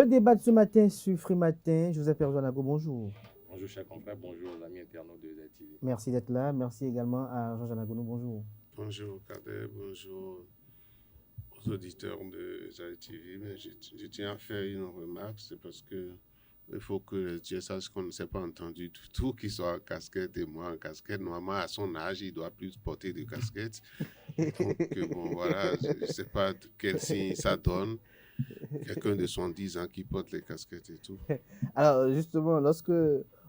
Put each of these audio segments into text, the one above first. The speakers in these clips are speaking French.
débat de ce matin sur Free Matin. Joseph Erzanago, bonjour. Bonjour chers confrères, bonjour aux amis internautes de ZTV. Merci d'être là. Merci également à Jean-Jean Agono, bonjour. Bonjour Kader, bonjour aux auditeurs de ZTV. Mais je tiens à faire une remarque, c'est parce que il faut que les Dieu sachent qu'on ne s'est pas entendu du tout, qu'il soit en casquette et moi en casquette. Normalement, à son âge, il doit plus porter de casquette. Donc, bon, voilà, je ne sais pas quel signe ça donne. Quelqu'un de 70 ans qui porte les casquettes et tout. Alors, justement, lorsque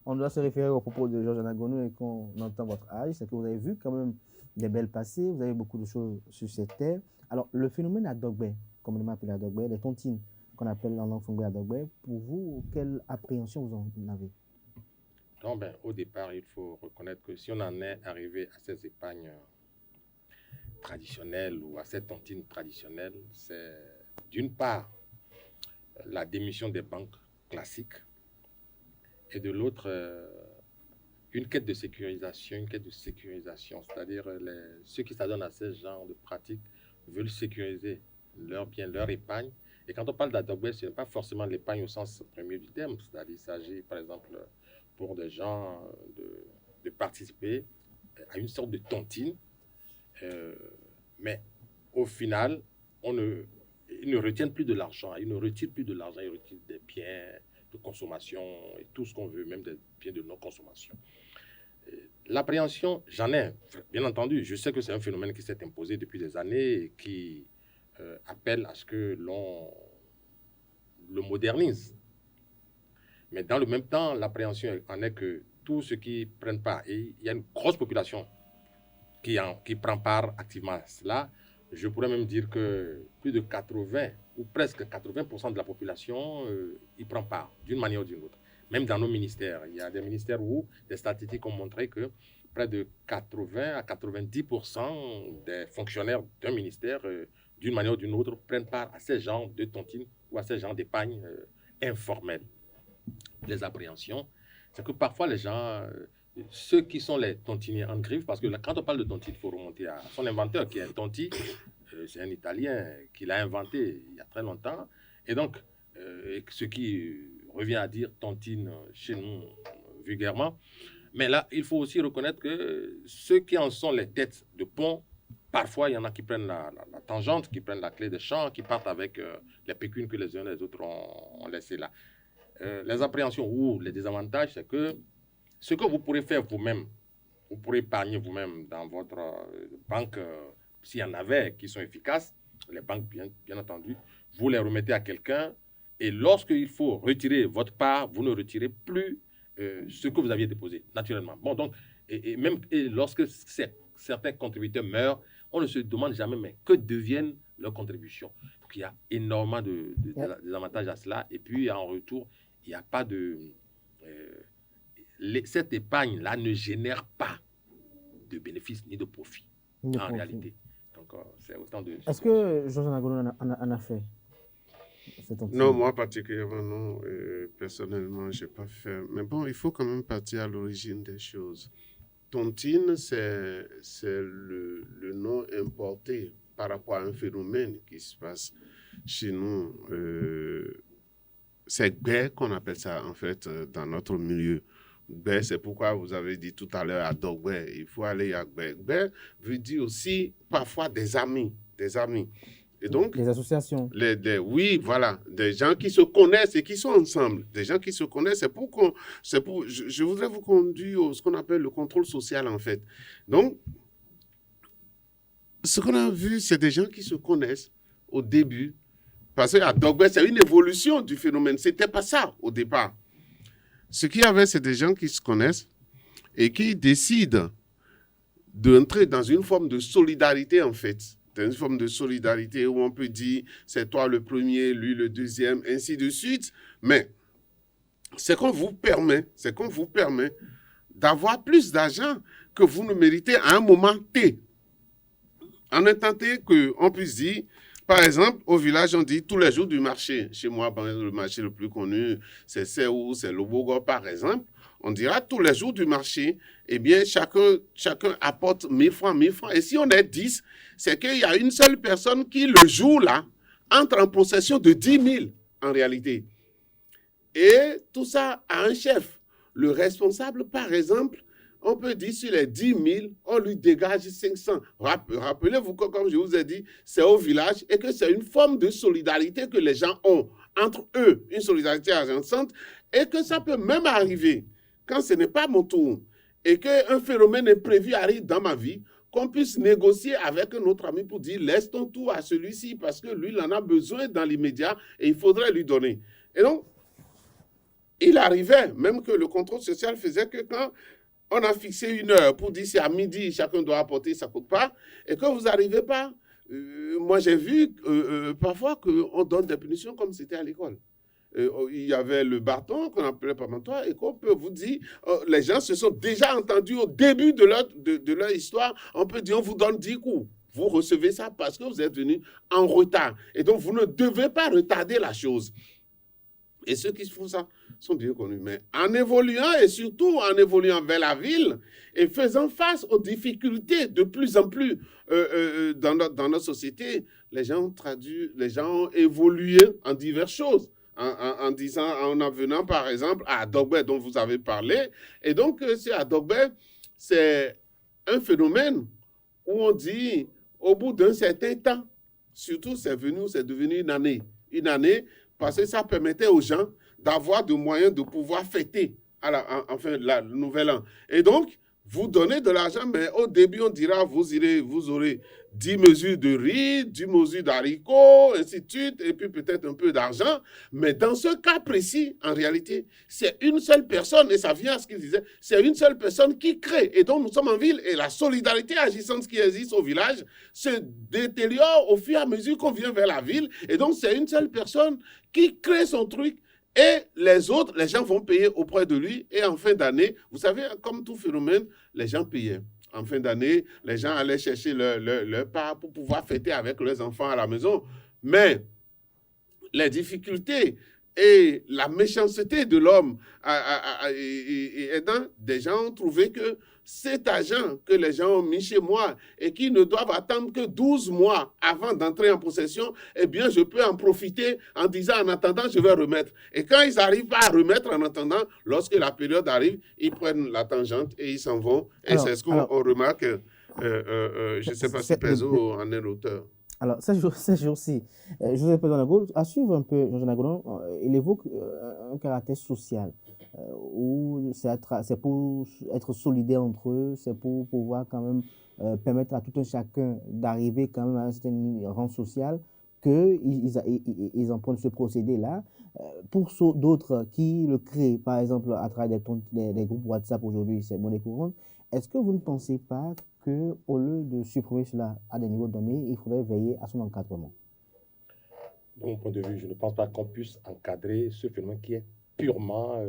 on doit se référer au propos de Georges Anagono et qu'on entend votre âge, c'est que vous avez vu quand même des belles passées, vous avez beaucoup de choses sur cette terre. Alors, le phénomène Adogbe, communément appelé Adogbe, les tontines qu'on appelle en langue fongbe Adogbe, pour vous, quelle appréhension vous en avez? Non, au départ, il faut reconnaître que si on en est arrivé à ces épargnes traditionnelles ou à ces tontines traditionnelles, c'est d'une part la démission des banques classiques et de l'autre une quête de sécurisation, c'est-à-dire ceux qui s'adonnent à ce genre de pratiques veulent sécuriser leur bien, leur épargne. Et quand on parle d'Adogbe, ce n'est pas forcément l'épargne au sens premier du terme, c'est-à-dire il s'agit par exemple pour des gens de participer à une sorte de tontine, mais au final, ils ne retiennent plus de l'argent, ils retirent des biens de consommation et tout ce qu'on veut, même des biens de non-consommation. L'appréhension, j'en ai, bien entendu. Je sais que c'est un phénomène qui s'est imposé depuis des années et qui appelle à ce que l'on le modernise. Mais dans le même temps, l'appréhension en est que tous ceux qui ne prennent pas, et il y a une grosse population qui prend part activement à cela. Je pourrais même dire que plus de 80 ou presque 80% de la population y prend part d'une manière ou d'une autre. Même dans nos ministères, il y a des ministères où des statistiques ont montré que près de 80 à 90% des fonctionnaires d'un ministère, d'une manière ou d'une autre, prennent part à ces genres de tontines ou à ces genres d'épargne informelle. Les appréhensions, c'est que parfois les gens, ceux qui sont les tontiniers en griffe, parce que quand on parle de tontine, il faut remonter à son inventeur qui est un tonti, c'est un Italien qui l'a inventé il y a très longtemps, et donc ce qui revient à dire tontine chez nous vulgairement. Mais là, il faut aussi reconnaître que ceux qui en sont les têtes de pont, parfois il y en a qui prennent la tangente, qui prennent la clé de champ, qui partent avec les pécunes que les uns et les autres ont laissées là. Les appréhensions ou les désavantages, c'est que ce que vous pourrez faire vous-même, vous pourrez épargner vous-même dans votre banque, s'il y en avait qui sont efficaces, les banques bien entendu, vous les remettez à quelqu'un et lorsqu'il faut retirer votre part, vous ne retirez plus ce que vous aviez déposé, naturellement. Bon, donc, et lorsque certains contributeurs meurent, on ne se demande jamais, mais que deviennent leurs contributions? Donc, il y a énormément de avantages à cela. Et puis, en retour, il n'y a pas de... cette épargne-là ne génère pas de bénéfices ni de profit, réalité. Donc, c'est autant de... Est-ce que Georges Anagono en a fait? Non, moi particulièrement, non. Personnellement, je n'ai pas fait. Mais bon, il faut quand même partir à l'origine des choses. Tontine, c'est le nom importé par rapport à un phénomène qui se passe chez nous. C'est gbé qu'on appelle ça, en fait, dans notre milieu. Gbé, c'est pourquoi vous avez dit tout à l'heure à Dogbe, il faut aller à gbé. Gbé veut dire aussi parfois des amis. Et donc, les associations. Oui, voilà, des gens qui se connaissent et qui sont ensemble. Des gens qui se connaissent, je voudrais vous conduire à ce qu'on appelle le contrôle social, en fait. Donc, ce qu'on a vu, c'est des gens qui se connaissent au début. Parce qu'à Dogbe, c'est une évolution du phénomène. Ce n'était pas ça au départ. Ce qu'il y avait, c'est des gens qui se connaissent et qui décident d'entrer dans une forme de solidarité, en fait. Une forme de solidarité où on peut dire c'est toi le premier, lui le deuxième, ainsi de suite. Mais c'est qu'on vous permet d'avoir plus d'argent que vous ne méritez à un moment T. En un temps T qu'on puisse dire, par exemple, au village, on dit tous les jours du marché. Chez moi, le marché le plus connu, c'est Séou, c'est Lobogo, par exemple. On dira tous les jours du marché, eh bien, chacun apporte 1000 francs. Et si on est 10, c'est qu'il y a une seule personne qui, le jour-là, entre en possession de 10 000, en réalité. Et tout ça a un chef. Le responsable, par exemple, on peut dire sur les 10 000, on lui dégage 500. Rappelez-vous que, comme je vous ai dit, c'est au village et que c'est une forme de solidarité que les gens ont entre eux, une solidarité argentante, et que ça peut même arriver, quand ce n'est pas mon tour, et qu'un phénomène imprévu arrive dans ma vie, qu'on puisse négocier avec un autre ami pour dire laisse ton tour à celui-ci parce que lui, il en a besoin dans l'immédiat et il faudrait lui donner. Et donc, il arrivait même que le contrôle social faisait que quand on a fixé une heure pour dire c'est à midi, chacun doit apporter sa quote-part, et que vous n'arrivez pas, moi j'ai vu parfois qu'on donne des punitions comme c'était à l'école. Il y avait le bâton qu'on appelait parmentoire et qu'on peut vous dire, les gens se sont déjà entendus au début de leur histoire, on peut dire on vous donne 10 coups. Vous recevez ça parce que vous êtes venu en retard. Et donc vous ne devez pas retarder la chose. Et ceux qui font ça sont bien connus. Mais en évoluant et surtout en évoluant vers la ville et faisant face aux difficultés de plus en plus dans notre société, les gens ont évolué en diverses choses. En venant par exemple à Adogbe dont vous avez parlé. Et donc, c'est Adogbe, c'est un phénomène où on dit au bout d'un certain temps, surtout c'est devenu une année. Une année parce que ça permettait aux gens d'avoir des moyens de pouvoir fêter le nouvel an. Et donc, vous donnez de l'argent, mais au début, on dira, vous aurez 10 mesures de riz, 10 mesures d'haricots, ainsi de suite, et puis peut-être un peu d'argent. Mais dans ce cas précis, en réalité, c'est une seule personne, et ça vient à ce qu'il disait, c'est une seule personne qui crée. Et donc, nous sommes en ville, et la solidarité agissante qui existe au village se détériore au fur et à mesure qu'on vient vers la ville. Et donc, c'est une seule personne qui crée son truc. Et les autres, les gens vont payer auprès de lui. Et en fin d'année, vous savez, comme tout phénomène, les gens payaient. En fin d'année, les gens allaient chercher leur part pour pouvoir fêter avec leurs enfants à la maison. Mais les difficultés et la méchanceté de l'homme aidant, des gens ont trouvé que cet argent que les gens ont mis chez moi et qui ne doivent attendre que 12 mois avant d'entrer en possession, eh bien, je peux en profiter en disant en attendant, je vais remettre. Et quand ils n'arrivent pas à remettre en attendant, lorsque la période arrive, ils prennent la tangente et ils s'en vont. Et c'est ce qu'on remarque. Je ne sais pas si Pezo en est l'auteur. Alors, ces jours-ci, Joseph Pezo à suivre un peu Jean Agonon, il évoque un caractère social, où c'est pour être solidaire entre eux, c'est pour pouvoir quand même permettre à tout un chacun d'arriver quand même à un certain rang social, qu'ils empruntent ce procédé-là. Pour d'autres qui le créent, par exemple à travers des groupes WhatsApp aujourd'hui, c'est monnaie courante, est-ce que vous ne pensez pas qu'au lieu de supprimer cela à des niveaux donnés, il faudrait veiller à son encadrement? De mon point de vue, je ne pense pas qu'on puisse encadrer ce phénomène qui est purement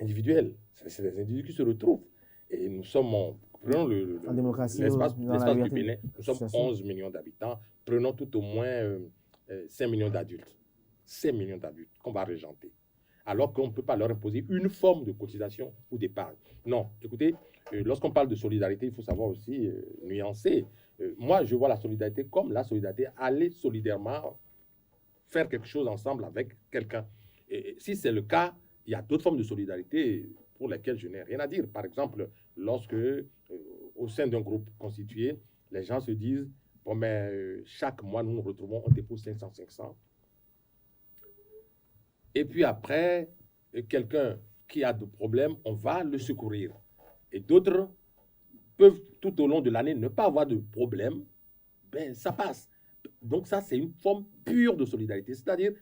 individuel. C'est des individus qui se retrouvent. Et nous sommes, prenons l'espace du Bénin, nous sommes 11 millions d'habitants, prenons tout au moins 5 millions d'adultes. 5 millions d'adultes qu'on va régenter. Alors qu'on ne peut pas leur imposer une forme de cotisation ou d'épargne. Non, écoutez, lorsqu'on parle de solidarité, il faut savoir aussi nuancer. Moi, je vois la solidarité comme la solidarité, aller solidairement faire quelque chose ensemble avec quelqu'un. Et si c'est le cas, il y a d'autres formes de solidarité pour lesquelles je n'ai rien à dire. Par exemple, lorsque, au sein d'un groupe constitué, les gens se disent, bon, mais chaque mois, nous nous retrouvons, on dépose 500. Et puis après, quelqu'un qui a des problèmes, on va le secourir. Et d'autres peuvent tout au long de l'année ne pas avoir de problème, ben ça passe. Donc ça, c'est une forme pure de solidarité. C'est-à-dire,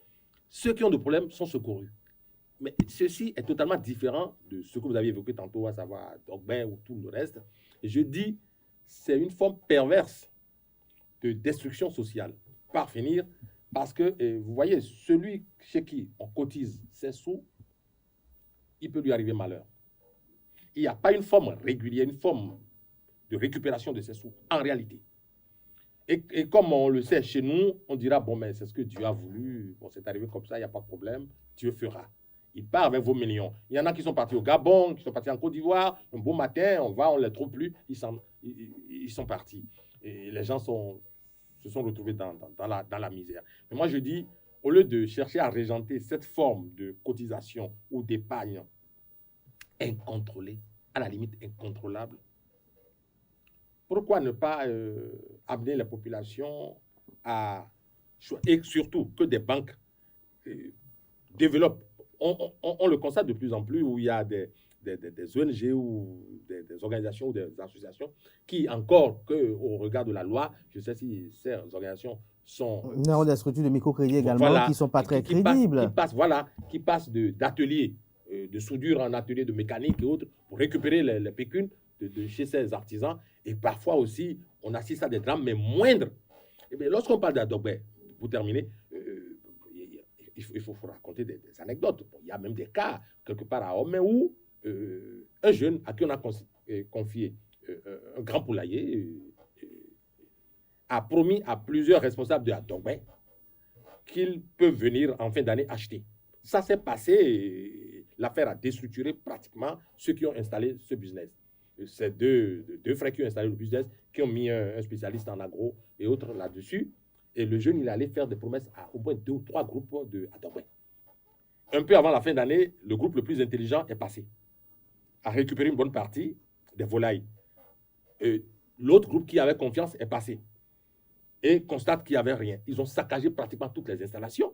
ceux qui ont des problèmes sont secourus. Mais ceci est totalement différent de ce que vous avez évoqué tantôt, à savoir Dogben ou tout le reste. Et je dis, c'est une forme perverse de destruction sociale. Par finir, parce que, vous voyez, celui chez qui on cotise ses sous, il peut lui arriver malheur. Il n'y a pas une forme régulière, une forme de récupération de ses sous, en réalité. Et comme on le sait chez nous, on dira, bon, mais c'est ce que Dieu a voulu, bon, c'est arrivé comme ça, il n'y a pas de problème, Dieu fera. Il part avec vos millions. Il y en a qui sont partis au Gabon, qui sont partis en Côte d'Ivoire, un beau matin, on ne les trouve plus, ils sont partis. Et les gens se sont retrouvés dans la misère. Mais moi, je dis, au lieu de chercher à régenter cette forme de cotisation ou d'épargne incontrôlée, à la limite incontrôlable, pourquoi ne pas amener la population à... Et surtout que des banques développent. On le constate de plus en plus où il y a des ONG ou des organisations ou des associations qui, encore qu'au regard de la loi, je sais si ces organisations sont... Nous avons des structures de microcrédit également voilà, qui ne sont pas très crédibles. Qui passent d'ateliers de soudure en ateliers de mécanique et autres pour récupérer les pécunes de chez ces artisans. Et parfois aussi, on assiste à des drames, mais moindres. Et bien, lorsqu'on parle d'Adogbe, pour terminer, il faut raconter des anecdotes. Bon, il y a même des cas, quelque part à Homé, où un jeune à qui on a confié un grand poulailler a promis à plusieurs responsables de Adogbe qu'ils peuvent venir en fin d'année acheter. Ça s'est passé, l'affaire a déstructuré pratiquement ceux qui ont installé ce business. C'est deux frères qui ont installé le business, qui ont mis un spécialiste en agro et autres là-dessus. Et le jeune, il allait faire des promesses à au moins 2 ou 3 groupes de Adogbe. Un peu avant la fin d'année, le groupe le plus intelligent est passé, a récupéré une bonne partie des volailles. L'autre groupe qui avait confiance est passé et constate qu'il n'y avait rien. Ils ont saccagé pratiquement toutes les installations.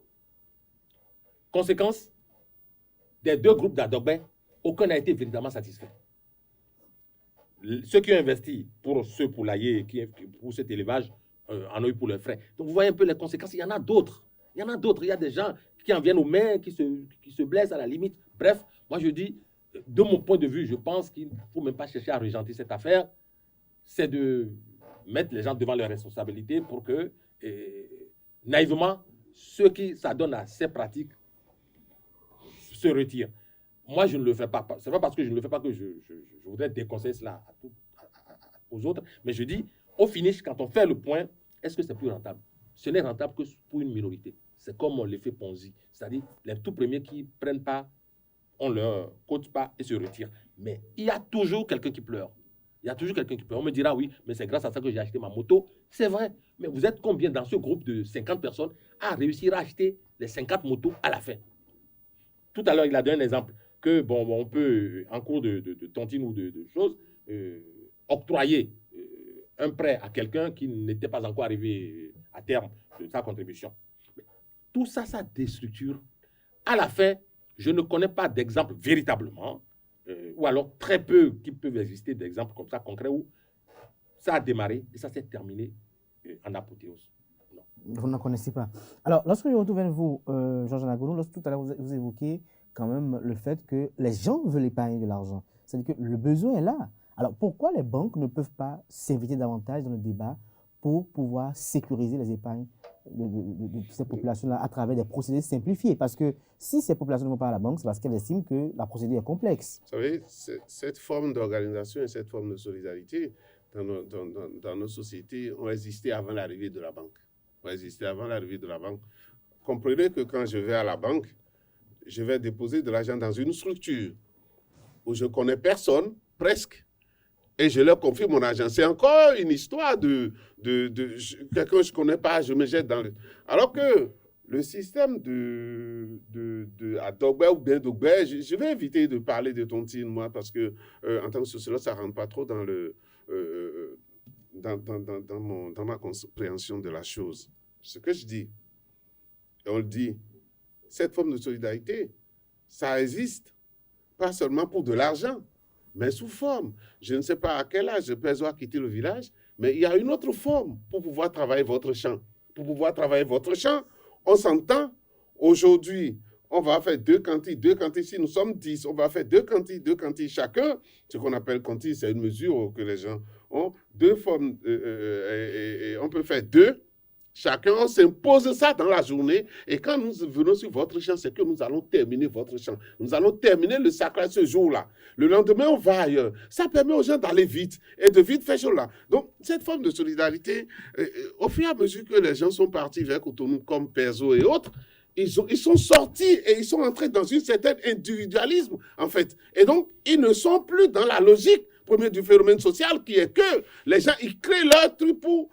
Conséquence, des 2 groupes d'Adogbe, aucun n'a été véritablement satisfait. Ceux qui ont investi pour ce poulailler, pour cet élevage, en ont eu pour leurs frais. Donc, vous voyez un peu les conséquences. Il y en a d'autres. Il y a des gens qui en viennent aux mains, qui se blessent à la limite. Bref, moi, je dis, de mon point de vue, je pense qu'il ne faut même pas chercher à régenter cette affaire. C'est de mettre les gens devant leurs responsabilités pour que, naïvement, ceux qui s'adonnent à ces pratiques se retirent. Moi, je ne le fais pas. Ce n'est pas parce que je ne le fais pas que je voudrais déconseiller cela aux autres. Mais je dis, au finish, quand on fait le point, est-ce que c'est plus rentable? Ce n'est rentable que pour une minorité. C'est comme l'effet Ponzi. C'est-à-dire, les tout premiers qui ne prennent pas, on ne leur cote pas et se retirent. Mais il y a toujours quelqu'un qui pleure. Il y a toujours quelqu'un qui pleure. On me dira, oui, mais c'est grâce à ça que j'ai acheté ma moto. C'est vrai. Mais vous êtes combien dans ce groupe de 50 personnes à réussir à acheter les 50 motos à la fin? Tout à l'heure, il a donné un exemple que, bon, on peut, en cours de tontine ou de choses, octroyer un prêt à quelqu'un qui n'était pas encore arrivé à terme de sa contribution. Mais tout ça, ça déstructure. À la fin, je ne connais pas d'exemple véritablement, ou alors très peu qui peuvent exister d'exemples comme ça concrets où ça a démarré et ça s'est terminé en apothéose. Non. Vous n'en connaissez pas. Alors, lorsque je retourne vers vous, Georges Anagono, lorsque tout à l'heure vous évoquez quand même le fait que les gens veulent épargner de l'argent. C'est-à-dire que le besoin est là. Alors, pourquoi les banques ne peuvent pas s'inviter davantage dans le débat pour pouvoir sécuriser les épargnes de ces populations-là à travers des procédés simplifiés? Parce que si ces populations ne vont pas à la banque, c'est parce qu'elles estiment que la procédure est complexe. Vous savez, cette forme d'organisation et cette forme de solidarité dans nos sociétés ont existé avant l'arrivée de la banque. Comprenez que quand je vais à la banque, je vais déposer de l'argent dans une structure où je ne connais personne, presque, et je leur confie mon argent. C'est encore une histoire de quelqu'un que je ne connais pas, je me jette dans le... Alors que le système à Adogbe ou bien Dogbe, je vais éviter de parler de tontine, moi, parce que en tant que sociologue, ça ne rentre pas trop dans ma compréhension de la chose. Ce que je dis, et on le dit, cette forme de solidarité, ça existe, pas seulement pour de l'argent, mais sous forme. Je ne sais pas à quel âge je peux avoir quitté le village, mais il y a une autre forme pour pouvoir travailler votre champ. Pour pouvoir travailler votre champ, on s'entend. Aujourd'hui, on va faire 2 quantilles. Si nous sommes 10, on va faire 2 quantilles chacun. Ce qu'on appelle quantille, c'est une mesure que les gens ont. 2 formes, et on peut faire 2. Chacun, on s'impose ça dans la journée. Et quand nous venons sur votre champ, c'est que nous allons terminer votre champ. Nous allons terminer le sacrage ce jour-là. Le lendemain, on va ailleurs. Ça permet aux gens d'aller vite et de vite faire chose-là. Donc, cette forme de solidarité, au fur et à mesure que les gens sont partis vers Cotonou, comme Perzo et autres, ils sont sortis et ils sont entrés dans un certain individualisme, en fait. Et donc, ils ne sont plus dans la logique premier du phénomène social, qui est que les gens, ils créent leur truc pour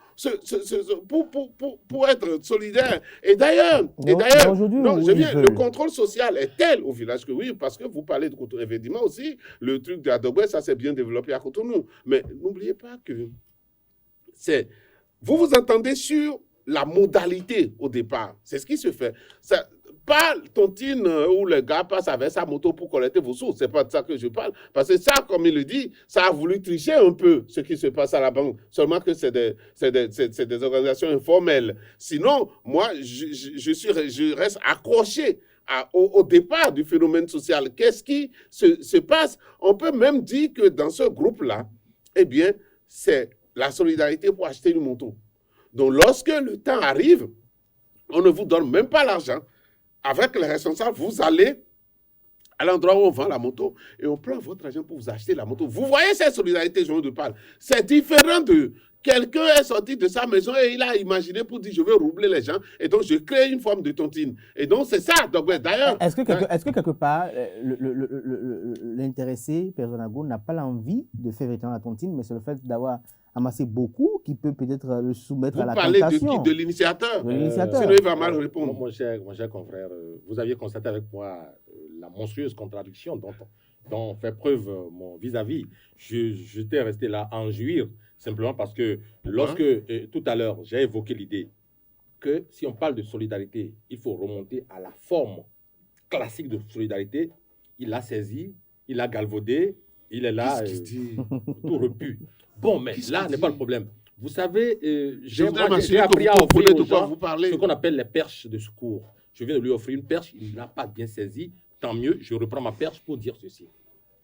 être solidaires. Et d'ailleurs, le contrôle social est tel au village que oui, parce que vous parlez de Cotonou, évidemment aussi, le truc de Adogbe, ça s'est bien développé à Cotonou. Mais n'oubliez pas que vous entendez sur la modalité au départ. C'est ce qui se fait. Pas tontine où le gars passe avec sa moto pour collecter vos sous. C'est pas de ça que je parle. Parce que ça, comme il le dit, ça a voulu tricher un peu ce qui se passe à la banque. Seulement que c'est des organisations informelles. Sinon, moi, je reste accroché au départ du phénomène social. Qu'est-ce qui se passe? On peut même dire que dans ce groupe-là, eh bien, c'est la solidarité pour acheter une moto. Donc, lorsque le temps arrive, on ne vous donne même pas l'argent. Avec les responsables, vous allez à l'endroit où on vend la moto et on prend votre argent pour vous acheter la moto. Vous voyez cette solidarité dont je parle. C'est différent de quelqu'un est sorti de sa maison et il a imaginé pour dire je vais roubler les gens et donc je crée une forme de tontine. Et donc c'est ça. Donc d'ailleurs, est-ce que quelque part l'intéressé Personago n'a pas l'envie de faire véritablement la tontine, mais c'est le fait d'avoir amassé beaucoup qui peut peut-être le soumettre à la tentation. Vous parlez de l'initiateur. Sinon il va mal répondre. Mon cher confrère, vous aviez constaté avec moi la monstrueuse contradiction dont fait preuve mon vis-à-vis. J'étais resté là à en jouir, simplement parce que lorsque, tout à l'heure, j'ai évoqué l'idée que si on parle de solidarité, il faut remonter à la forme classique de solidarité. Il l'a saisi, il l'a galvaudé, il est là, tout repu. Bon, mais là n'est pas le problème. Vous savez, j'ai appris à offrir aux gens ce qu'on appelle les perches de secours. Je viens de lui offrir une perche, il n'a pas bien saisi. Tant mieux, je reprends ma perche pour dire ceci.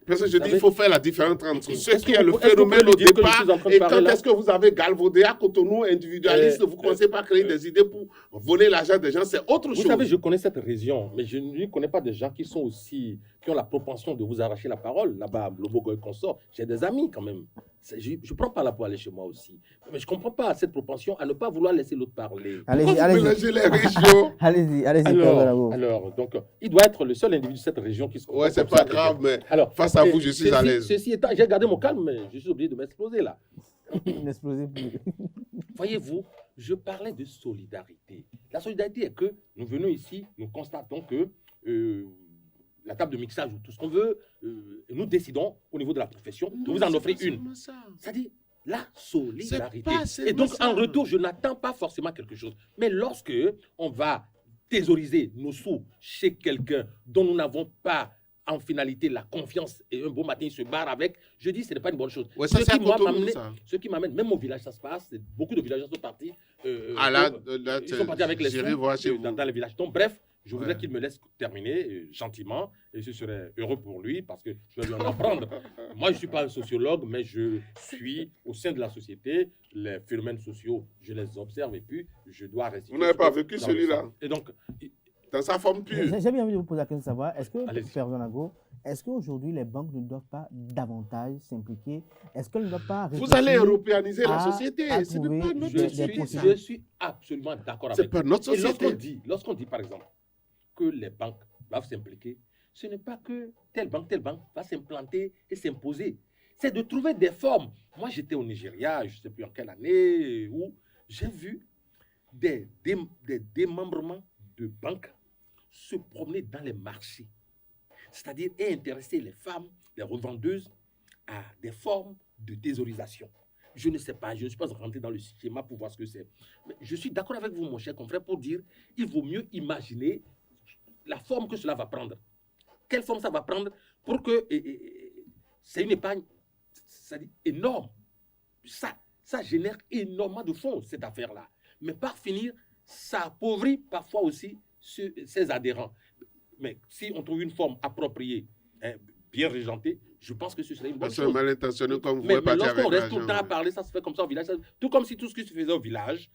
Parce que je dis, il faut faire la différence entre ce qui est le phénomène au départ et quand est-ce que vous avez galvaudé à Cotonou individualiste, vous commencez par créer des idées pour voler l'argent des gens, c'est autre chose. Vous savez, je connais cette région, mais je ne connais pas des gens qui ont la propension de vous arracher la parole. Là-bas, Lobogo et consort, j'ai des amis quand même. Je ne prends pas là pour aller chez moi aussi. Mais je ne comprends pas cette propension à ne pas vouloir laisser l'autre parler. Allez-y, les régions. allez-y. Alors, donc, il doit être le seul individu de cette région qui se comporte. Ouais, c'est pas grave, mais face à vous, je suis à l'aise. Ceci étant, j'ai gardé mon calme, mais je suis obligé de m'exploser là. N'explosez plus. Voyez-vous, je parlais de solidarité. La solidarité est que nous venons ici, nous constatons que la table de mixage ou tout ce qu'on veut, nous décidons au niveau de la profession de vous en offrir une. C'est-à-dire la solidarité. Et donc, en retour, je n'attends pas forcément quelque chose. Mais lorsque on va thésauriser nos sous chez quelqu'un dont nous n'avons pas en finalité la confiance et un beau matin il se barre avec, je dis ce n'est pas une bonne chose. Ouais, ce qui m'amène, même au village ça se passe, beaucoup de villageois sont partis. Ils sont partis avec les sous dans les villages. Donc bref, je voudrais qu'il me laisse terminer gentiment et je serais heureux pour lui parce que je vais lui en apprendre. Moi, je ne suis pas un sociologue, mais je suis au sein de la société. Les phénomènes sociaux, je les observe et puis je dois rester. Vous n'avez pas vécu celui-là? Et donc, dans sa forme pure. J'ai bien envie de vous poser la question de savoir, est-ce que, Personago, est-ce qu'aujourd'hui les banques ne doivent pas davantage s'impliquer? Est-ce qu'elles ne doivent pas... Vous allez européaniser la société. Ce n'est pas notre société. Je suis absolument d'accord avec vous. C'est pas notre société. Et lorsqu'on dit, par exemple, que les banques doivent s'impliquer, ce n'est pas que telle banque va s'implanter et s'imposer. C'est de trouver des formes. Moi, j'étais au Nigeria, je ne sais plus en quelle année, où j'ai vu des démembrements de banques se promener dans les marchés. C'est-à-dire intéresser les femmes, les revendeuses, à des formes de thésaurisation. Je ne sais pas, je ne suis pas rentré dans le schéma pour voir ce que c'est. Mais je suis d'accord avec vous, mon cher confrère, pour dire qu'il vaut mieux imaginer la forme que cela va prendre. Quelle forme ça va prendre pour que... c'est une épargne énorme. Ça génère énormément de fonds, cette affaire-là. Mais par finir, ça appauvrit parfois aussi ses adhérents. Mais si on trouve une forme appropriée, bien régentée, je pense que ce serait une bonne chose. Mal intentionné comme vous. Mais lorsqu'on reste tout le temps à parler, ça se fait comme ça au village. Tout comme si tout ce qui se faisait au village...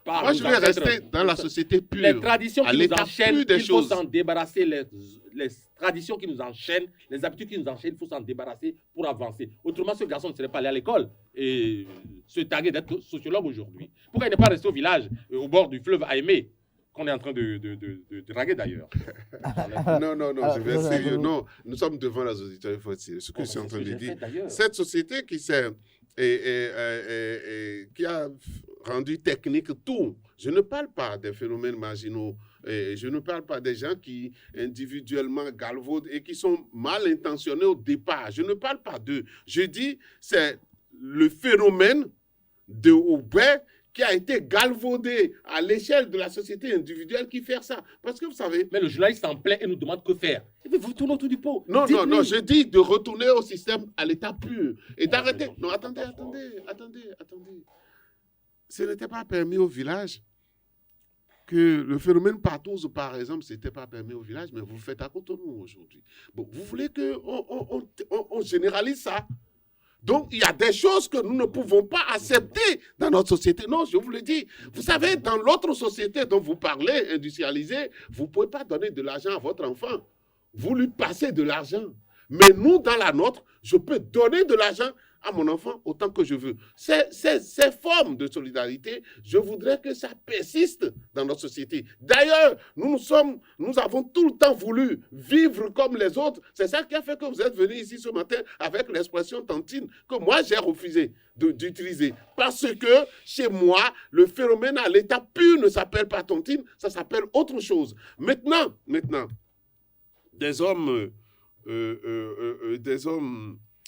Moi, je vais rester dans la société pure. Les traditions qui nous enchaînent, il faut s'en débarrasser. Les traditions qui nous enchaînent, les habitudes qui nous enchaînent, il faut s'en débarrasser pour avancer. Autrement, ce garçon ne serait pas allé à l'école et se taguer d'être sociologue aujourd'hui. Pourquoi il n'est pas resté au village, au bord du fleuve à aimer? qu'on est en train de draguer d'ailleurs. Non, Alors, je vais Georges sérieux. Anagonu, Non, nous sommes devant les auditeurs, il faut être sérieux. Ce que je suis en train de j'ai dire. fait d'ailleurs. Cette société qui a rendu technique tout. Je ne parle pas des phénomènes marginaux. Je ne parle pas des gens qui individuellement galvaudent et qui sont mal intentionnés au départ. Je ne parle pas d'eux. Je dis, c'est le phénomène de Uber qui a été galvaudé à l'échelle de la société individuelle qui fait ça. Parce que vous savez... Mais le journaliste s'en plaint et nous demande que faire. Et puis vous tournez autour du pot. Non, Dites-lui. je dis de retourner au système à l'état pur et d'arrêter. non, Non, attendez. Ce n'était pas permis au village. Que le phénomène partouze, par exemple, ce n'était pas permis au village, mais vous le faites à Cotonou aujourd'hui. Bon, vous voulez qu'on généralise ça? Donc, il y a des choses que nous ne pouvons pas accepter dans notre société. Non, je vous le dis. Vous savez, dans l'autre société dont vous parlez, industrialisée, vous ne pouvez pas donner de l'argent à votre enfant. Vous lui passez de l'argent. Mais nous, dans la nôtre, je peux donner de l'argent à mon enfant autant que je veux. Ces formes de solidarité, je voudrais que ça persiste dans notre société. D'ailleurs, nous avons tout le temps voulu vivre comme les autres. C'est ça qui a fait que vous êtes venus ici ce matin avec l'expression tantine que moi j'ai refusé d'utiliser. Parce que chez moi, le phénomène à l'état pur ne s'appelle pas tantine, ça s'appelle autre chose. Maintenant, des hommes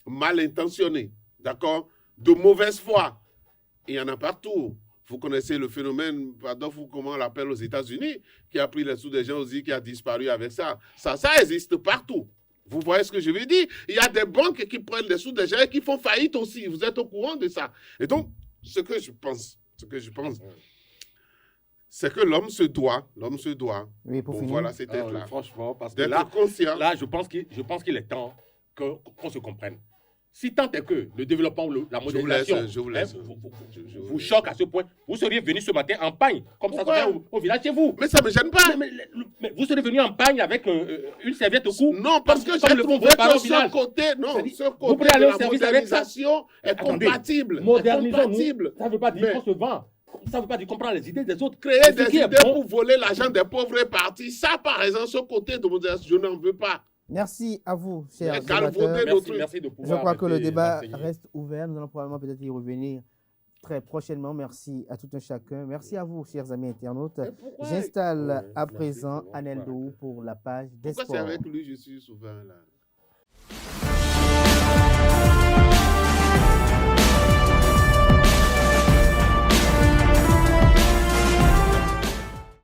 mal intentionnés, d'accord, de mauvaise foi. Il y en a partout. Vous connaissez le phénomène, pardon, comment on l'appelle aux États-Unis, qui a pris les sous des gens aussi, qui a disparu avec ça. Ça existe partout. Vous voyez ce que je veux dire? Il y a des banques qui prennent les sous des gens et qui font faillite aussi. Vous êtes au courant de ça. Et donc, ce que je pense, c'est que l'homme se doit, Oui, pour finir. voilà, c'était là, Franchement, parce que d'être conscient. là, je pense qu'il est temps qu'on se comprenne. Si tant est que le développement, la modernisation, je vous laisse. vous choque à ce point, vous seriez venu ce matin en pagne, comme Pourquoi? ça se fait au village chez vous. Mais ça ne me gêne pas. Mais vous serez venu en pagne avec une serviette au cou. Non, parce que comme j'ai le font trouvé vos parents que au village. ce vous côté pouvez aller de au la service avec ça. modernisation est Attendez, compatible. Modernisons-nous. Ça ne veut pas dire Mais- qu'on se vend. Ça ne veut pas dire comprendre les idées des autres. Créer Ce des qui est idées bon, pour voler l'argent des pauvres est parti. Ça, par exemple, ce côté de modernisation, je n'en veux pas. Merci à vous, chers Mais galvauder débatteurs. notre- merci de Je pouvoir crois que le arrêter débat d'enseigner. reste ouvert. Nous allons probablement peut-être y revenir très prochainement. Merci à tout un chacun. Merci à vous, chers amis internautes. Mais pourquoi? J'installe à Merci, présent c'est bon, Anel voilà. Dou pour la page des Pourquoi c'est sports. avec lui je suis souvent là?